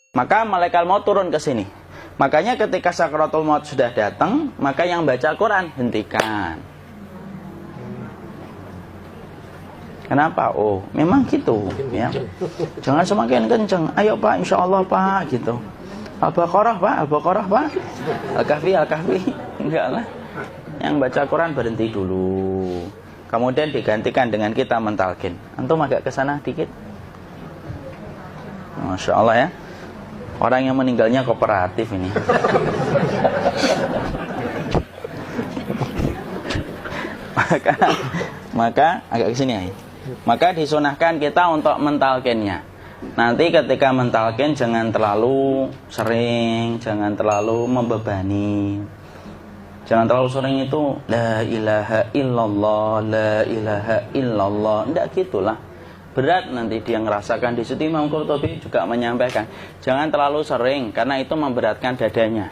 Maka malaikat maut turun ke sini. Makanya ketika sakaratul maut sudah datang, maka yang baca Quran hentikan. Kenapa? Oh, memang gitu ya. Jangan semakin kenceng. Ayo Pak, insya Allah Pak, gitu. Al-Baqarah Pak, Al-Baqarah Pak. Al-Kahfi, Al-Kahfi. Enggak lah. Yang baca Quran berhenti dulu. Kemudian digantikan dengan kita mentalkin. Antum agak ke sana dikit. Masya Allah ya. Orang yang meninggalnya kooperatif ini. maka agak ke sini ya. Maka disunahkan kita untuk mentalkinnya. Nanti ketika mentalkin jangan terlalu sering, jangan terlalu membebani. Jangan terlalu sering itu la ilaha illallah, la ilaha illallah. Tidak gitulah. Berat nanti dia ngerasakan. Di situ Imam Qurtubi juga menyampaikan, jangan terlalu sering karena itu memberatkan dadanya.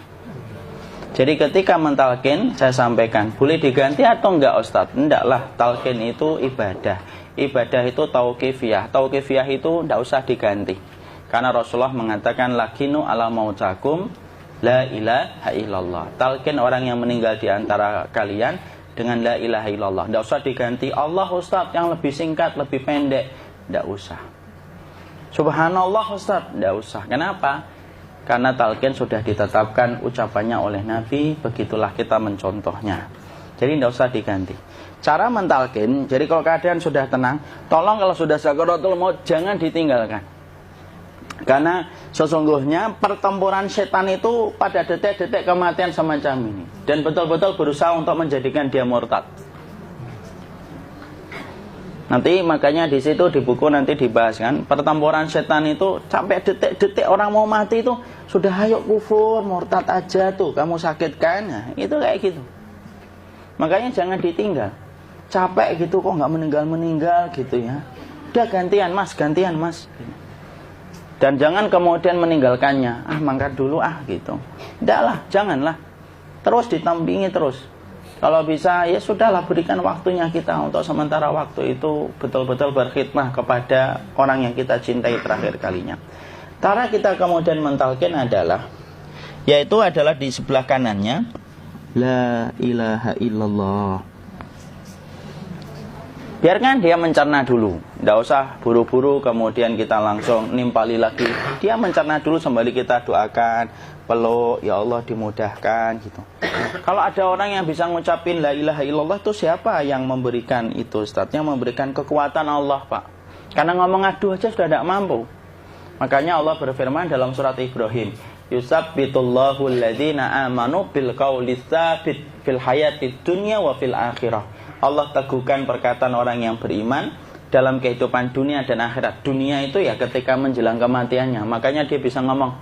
Jadi ketika mentalkin, saya sampaikan, boleh diganti atau enggak Ustadz? Enggaklah, talkin itu ibadah. Ibadah itu tauqifiyah. Tauqifiyah itu enggak usah diganti. Karena Rasulullah mengatakan, lakinu ala mautakum la ilaha illallah. Talkin orang yang meninggal di antara kalian dengan la ilaha illallah. Enggak usah diganti Allah Ustadz yang lebih singkat, lebih pendek. Enggak usah. Subhanallah Ustadz, enggak usah. Kenapa? Karena talqin sudah ditetapkan ucapannya oleh Nabi, begitulah kita mencontohnya. Jadi tidak usah diganti. Cara mentalqin, jadi kalau keadaan sudah tenang, tolong kalau sudah sakaratul maut jangan ditinggalkan. Karena sesungguhnya pertempuran setan itu pada detik-detik kematian semacam ini. Dan betul-betul berusaha untuk menjadikan dia murtad. Nanti makanya di situ di buku nanti dibahas kan, pertempuran setan itu sampai detik-detik orang mau mati itu sudah ayo kufur, murtad aja tuh, kamu sakit kan? Nah, itu kayak gitu. Makanya jangan ditinggal. Capek gitu kok nggak meninggal gitu ya. Udah gantian mas. Dan jangan kemudian meninggalkannya. Mangkat dulu gitu. Enggak lah, janganlah. Terus ditampingi terus. Kalau bisa ya sudahlah, berikan waktunya kita untuk sementara waktu itu betul-betul berkhidmah kepada orang yang kita cintai terakhir kalinya. Cara kita kemudian mentalkin adalah, yaitu adalah di sebelah kanannya la ilaha illallah. Biarkan dia mencerna dulu, tidak usah buru-buru kemudian kita langsung nimpali lagi. Dia mencerna dulu sembari kita doakan, peluk, ya Allah dimudahkan gitu. Kalau ada orang yang bisa ngucapin la ilaha illallah itu siapa yang memberikan itu Ustaz? Yang memberikan kekuatan Allah Pak. Karena ngomong aduh aja sudah tidak mampu. Makanya Allah berfirman dalam surat Ibrahim, yusabbitullahu alladhina amanu bil qawli tsabit fil hayatid dunya wa fil akhirah. Allah teguhkan perkataan orang yang beriman dalam kehidupan dunia dan akhirat. Dunia itu ya ketika menjelang kematiannya. Makanya dia bisa ngomong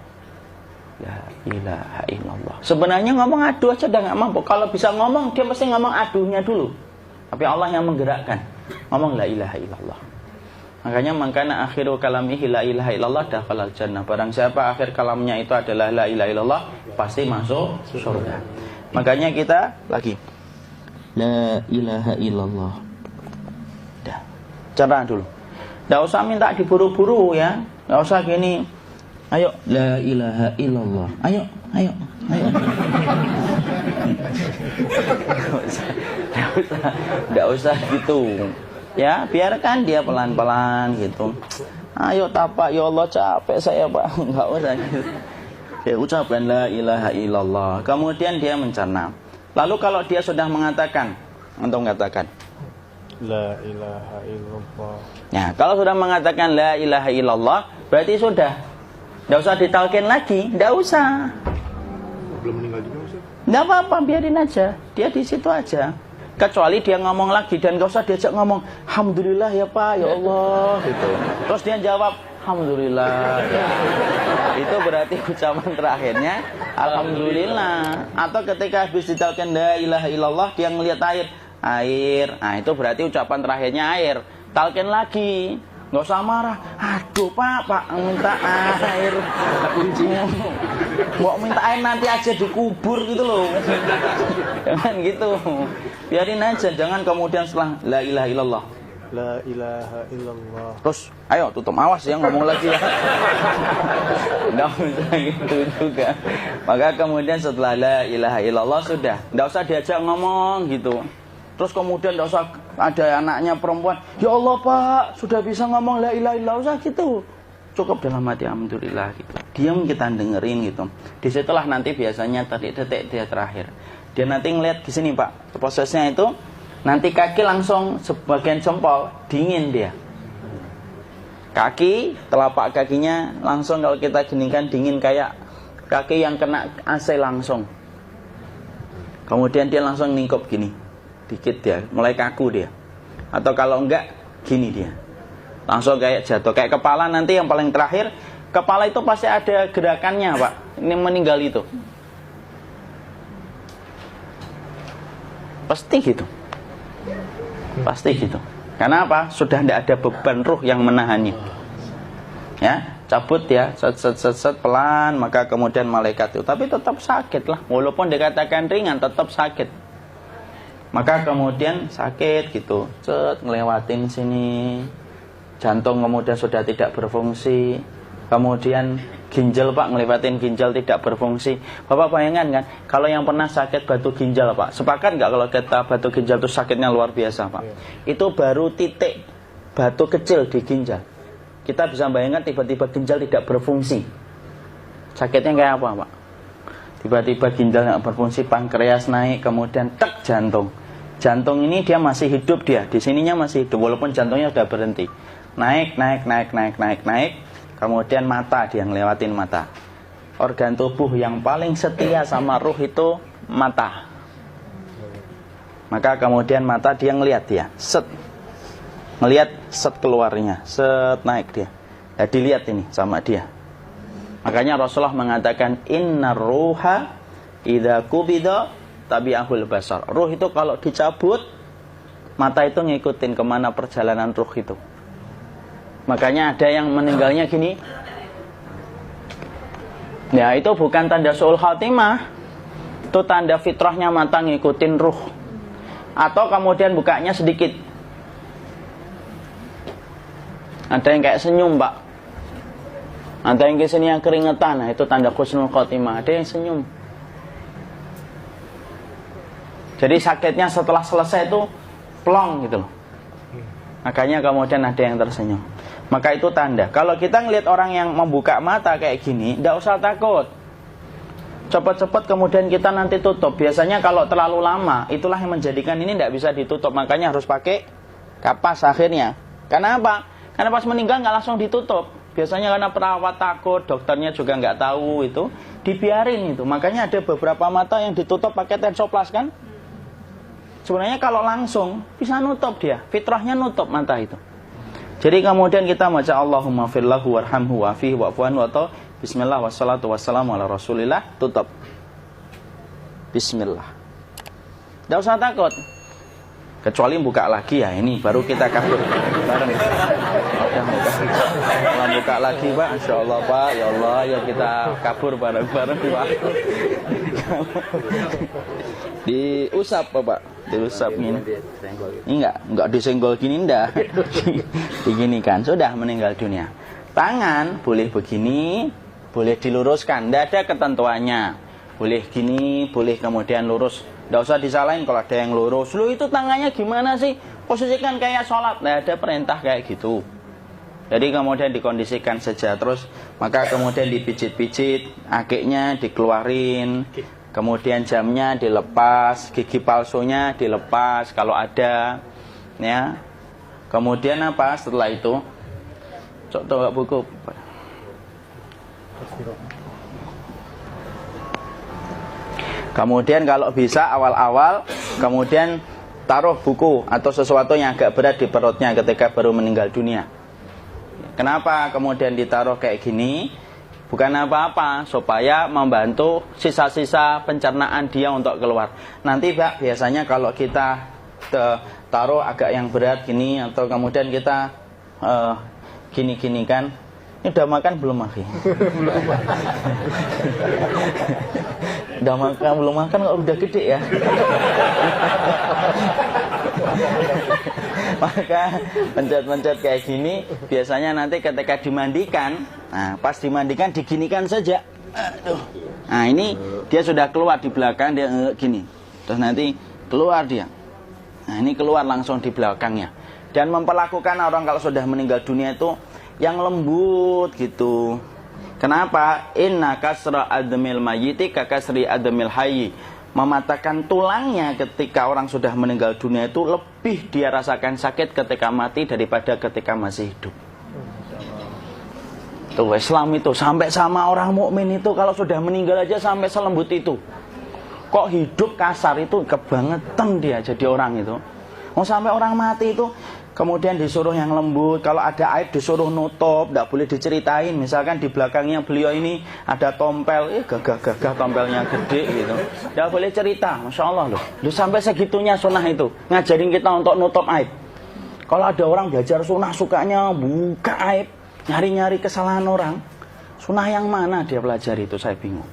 la ilaha illallah. Sebenarnya ngomong aduh aja udah gak mampu. Kalau bisa ngomong, dia mesti ngomong aduhnya dulu. Tapi Allah yang menggerakkan. Ngomong la ilaha illallah. Makanya mangkana akhiru kalamihi la ilaha illallah dakhalal jannah. Barang siapa akhir kalamnya itu adalah la ilaha illallah, pasti masuk surga. Makanya kita lagi la ilaha illallah. Dah. Cerah dulu. Enggak usah minta diburu-buru ya. Enggak usah gini. Ayo la ilaha illallah. Ayo. Enggak usah gitu. Ya, biarkan dia pelan-pelan gitu. Ayo tapak, ya Allah capek saya Pak. Enggak usah gitu. Dia ucapkan la ilaha illallah. Kemudian dia mencerna. Lalu kalau dia sudah mengatakan, antum mengatakan la ilaha illallah. Nah, kalau sudah mengatakan la ilaha illallah, berarti sudah. Enggak usah ditalkin lagi, enggak usah. Belum meninggal juga Ustaz? Enggak apa-apa, biarin aja. Dia di situ aja. Kecuali dia ngomong lagi dan enggak usah diajak ngomong, alhamdulillah ya Pak, ya Allah gitu. Terus dia jawab, alhamdulillah. Ya. Itu berarti ucapan terakhirnya alhamdulillah. Atau ketika habis ditalkin la ilaha illallah, dia ngelihat air. Nah, itu berarti ucapan terakhirnya air. Talkin lagi. Nggak usah marah. Aduh Pak minta air. Mau minta air nanti aja dikubur gitu loh. Jangan gitu. Biarin aja. Jangan kemudian setelah la ilaha illallah La ilaha illallah. Terus, ayo tutup, awas ya ngomong lagi ya. Nggak bisa gitu juga. Maka kemudian setelah la ilaha illallah sudah, nggak usah diajak ngomong gitu. Terus kemudian nggak usah ada anaknya perempuan, ya Allah Pak, sudah bisa ngomong la ilaha illallah, usah gitu. Cukup dalam hati alhamdulillah gitu. Diam kita dengerin gitu. Disitulah nanti biasanya detik-detik dia terakhir. Dia nanti ngeliat di sini Pak, prosesnya itu. Nanti kaki langsung sebagian jempol dingin dia. Kaki, telapak kakinya langsung kalau kita geningkan dingin kayak kaki yang kena AC langsung. Kemudian dia langsung ningkup gini. Dikit dia, mulai kaku dia. Atau kalau enggak, gini dia. Langsung kayak jatuh. Kayak kepala nanti yang paling terakhir, kepala itu pasti ada gerakannya Pak. Ini meninggal itu. Pasti gitu. Pasti gitu. Karena apa? Sudah tidak ada beban ruh yang menahannya. Ya, cabut ya, set pelan, maka kemudian malaikat itu. Tapi tetap sakit lah. Walaupun dikatakan ringan, tetap sakit. Maka kemudian sakit gitu. Set ngelewatin sini. Jantung kemudian sudah tidak berfungsi. Kemudian ginjal Pak, ngelewatin ginjal tidak berfungsi. Bapak bayangkan kan, kalau yang pernah sakit batu ginjal Pak, sepakat nggak kalau kita batu ginjal itu sakitnya luar biasa Pak? Itu baru titik batu kecil di ginjal. Kita bisa bayangkan tiba-tiba ginjal tidak berfungsi. Sakitnya kayak apa Pak? Tiba-tiba ginjal nggak berfungsi, pankreas naik, kemudian tek jantung. Jantung ini dia masih hidup dia, di sininya masih hidup walaupun jantungnya sudah berhenti. Naik. Kemudian mata, dia ngelewatin mata. Organ tubuh yang paling setia sama ruh itu mata. Maka kemudian mata dia ngelihat dia, set. Ngelihat set keluarnya, set naik dia. Ya dilihat ini sama dia. Makanya Rasulullah mengatakan innar ruha idza qubida tabi'ahul basar. Ruh itu kalau dicabut, mata itu ngikutin kemana perjalanan ruh itu. Makanya ada yang meninggalnya gini. Ya itu bukan tanda su'ul khatimah. Itu tanda fitrahnya mata ngikutin ruh. Atau kemudian bukanya sedikit. Ada yang kayak senyum Pak. Ada yang kesini yang keringetan. Nah, itu tanda husnul khatimah. Ada yang senyum. Jadi sakitnya setelah selesai itu plong gitu loh. Makanya kemudian ada yang tersenyum. Maka itu tanda. Kalau kita ngelihat orang yang membuka mata kayak gini, tidak usah takut. Cepat-cepat kemudian kita nanti tutup. Biasanya kalau terlalu lama, itulah yang menjadikan ini tidak bisa ditutup. Makanya harus pakai kapas akhirnya. Karena apa? Karena pas meninggal nggak langsung ditutup. Biasanya karena perawat takut, dokternya juga nggak tahu itu, dibiarin itu. Makanya ada beberapa mata yang ditutup pakai tensoplas kan? Sebenarnya kalau langsung bisa nutup dia, fitrahnya nutup mata itu. Jadi kemudian kita baca Allahumma firlahu warhamhu wa'afihi wa'fuanhu atau bismillah wassalatu wassalamu ala rasulillah, tutup. Bismillah. Tidak usah takut. Kecuali buka lagi ya, ini baru kita kabur bareng. Kalau buka lagi Pak, Insya Allah Pak, ya Allah ya kita kabur bareng-bareng Pak. Diusap Pak, diusap gini. Ini enggak disenggol gini enggak. Begini kan, sudah meninggal dunia. Tangan boleh begini, boleh diluruskan, enggak ada ketentuannya. Boleh gini, boleh kemudian lurus. Enggak usah disalahin kalau ada yang lurus. Lu itu tangannya gimana sih? Posisikan kayak sholat. Nah, ada perintah kayak gitu. Jadi kemudian dikondisikan saja. Terus maka kemudian dipijit-pijit, akiknya dikeluarin. Kemudian jamnya dilepas, gigi palsunya dilepas kalau ada. Ya. Kemudian apa setelah itu? Coba buku. Kemudian kalau bisa awal-awal kemudian taruh buku atau sesuatu yang agak berat di perutnya ketika baru meninggal dunia. Kenapa kemudian ditaruh kayak gini? Bukan apa-apa, supaya membantu sisa-sisa pencernaan dia untuk keluar. Nanti Pak, biasanya kalau kita taruh agak yang berat gini atau kemudian kita gini-gini kan. Ini udah makan belum Maki? Udah makan belum makan kok udah gede ya. Maka pencet-pencet kayak gini biasanya nanti ketika dimandikan, nah pas dimandikan diginikan saja. Aduh. Nah ini dia sudah keluar di belakang, dia gini. Terus nanti keluar dia. Nah ini keluar langsung di belakangnya. Dan memperlakukan orang kalau sudah meninggal dunia itu yang lembut gitu. Kenapa? Inna kasra admil mayyiti kakasri admil hayyi. Mematahkan tulangnya ketika orang sudah meninggal dunia itu lebih dia rasakan sakit ketika mati daripada ketika masih hidup. Tuh Islam itu sampai sama orang mukmin itu kalau sudah meninggal aja sampai selembut itu. Kok hidup kasar itu kebangetan dia jadi orang itu. Mau sampai orang mati itu kemudian disuruh yang lembut, kalau ada aib disuruh nutup, tidak boleh diceritain. Misalkan di belakangnya beliau ini ada tompel, gagah-gagah tompelnya gede gitu, tidak boleh cerita. Masya Allah loh, sampai segitunya sunnah itu ngajarin kita untuk nutup aib. Kalau ada orang belajar sunnah sukanya buka aib, nyari-nyari kesalahan orang, sunnah yang mana dia pelajari itu saya bingung.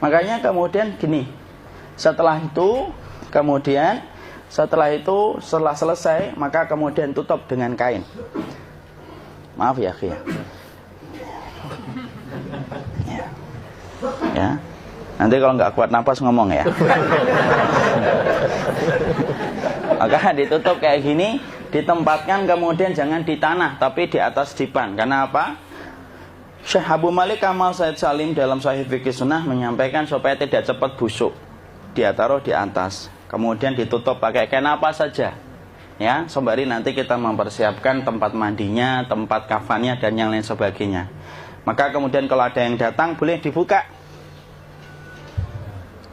Makanya kemudian gini, setelah selesai maka kemudian tutup dengan kain. Maaf ya akhi ya. Nanti kalau nggak kuat napas ngomong ya. Maka ditutup kayak gini, ditempatkan kemudian jangan di tanah tapi di atas dipan. Karena apa? Syekh Abu Malik Kamal Said Salim dalam Sahih Fikih Sunnah menyampaikan supaya tidak cepat busuk. Dia taruh di atas. Kemudian ditutup pakai kain apa saja. Ya, sembari nanti kita mempersiapkan tempat mandinya, tempat kafannya dan yang lain sebagainya. Maka kemudian kalau ada yang datang boleh dibuka.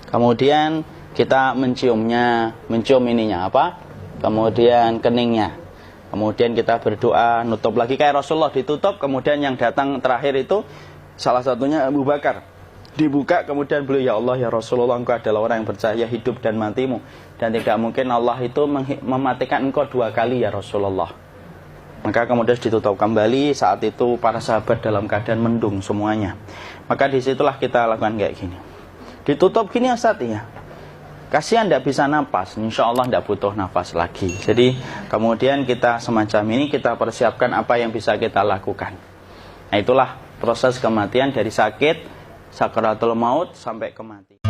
Kemudian kita mencium ininya apa? Kemudian keningnya. Kemudian kita berdoa, nutup lagi kayak Rasulullah ditutup, kemudian yang datang terakhir itu salah satunya Abu Bakar. Dibuka kemudian beliau, ya Allah ya Rasulullah, engkau adalah orang yang percaya hidup dan matimu, dan tidak mungkin Allah itu mematikan engkau 2 kali ya Rasulullah. Maka kemudian ditutup kembali. Saat itu para sahabat dalam keadaan mendung semuanya. Maka disitulah kita lakukan kayak gini, ditutup gini Ustaz ya. Kasihan tidak bisa nafas, insya Allah tidak butuh nafas lagi. Jadi kemudian kita semacam ini kita persiapkan apa yang bisa kita lakukan. Nah itulah proses kematian dari sakit sakaratul maut sampai kematian.